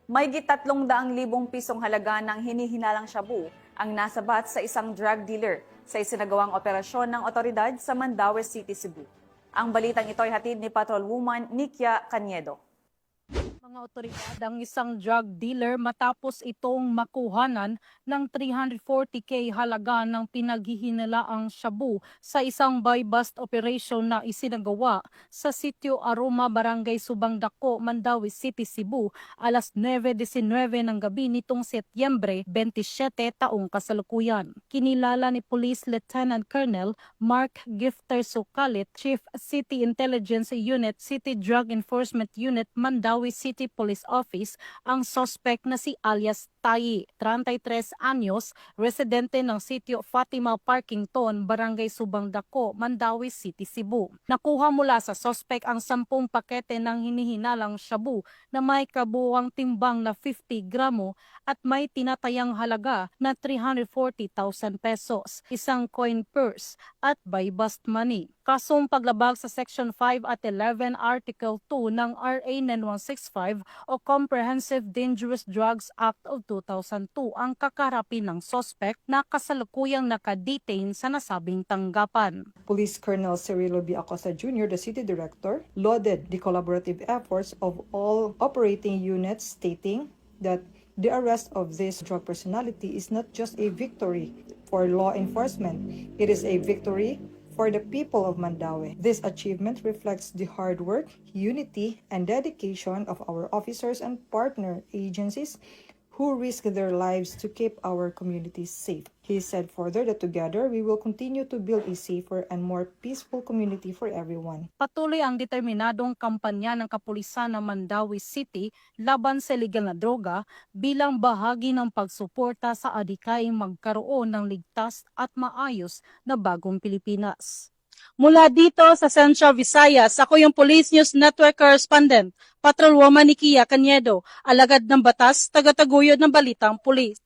Mahigit 300,000 pisong halaga ng hinihinalang shabu ang nasabat sa isang drug dealer sa isinagawang operasyon ng otoridad sa Mandaue City, Cebu. Ang balitang ito ay hatid ni Patrolwoman Nikia Caniedo. Mga otoridad ang isang drug dealer matapos itong makuhanan ng 340K halaga ng pinaghihinalaang shabu sa isang buy-bust operation na isinagawa sa sitio Aroma, Barangay Subang Dako, Mandaue City, Cebu, alas 9:19 ng gabi nitong Setyembre 27 taong kasalukuyan. Kinilala ni Police Lieutenant Colonel Mark Gifter Sukalit, Chief City Intelligence Unit, City Drug Enforcement Unit, Mandaue City Police Office, ang suspect na si alias Tayi, 33 anyos, residente ng sitio Fatima Parkington, Barangay Subang Dako, Mandaue City, Cebu. Nakuha mula sa suspect ang 10 pakete ng hinihinalang shabu na may kabuuang timbang na 50 gramo at may tinatayang halaga na 340,000 pesos, isang coin purse at buy-bust money. Kasong paglabag sa Section 5 at 11 Article 2 ng RA 9165 o Comprehensive Dangerous Drugs Act of 2002 ang kakarapin ng suspect na kasalukuyang nakadetain sa nasabing tanggapan. Police Colonel Cirilo B. Acosta Jr., the City Director, lauded the collaborative efforts of all operating units, stating that the arrest of this drug personality is not just a victory for law enforcement, it is a victory for the people of Mandaue. This achievement reflects the hard work, unity, and dedication of our officers and partner agencies who risk their lives to keep our communities safe. He said further that together we will continue to build a safer and more peaceful community for everyone. Patuloy ang determinadong kampanya ng kapulisan ng Mandaue City laban sa illegal na droga bilang bahagi ng pagsuporta sa adhikaing magkaroon ng ligtas at maayos na bagong Pilipinas. Mula dito sa Central Visayas, ako yung Police News Network Correspondent, Patrolwoman Nikia Caniedo, alagad ng batas, tagataguyod ng balitang pulis.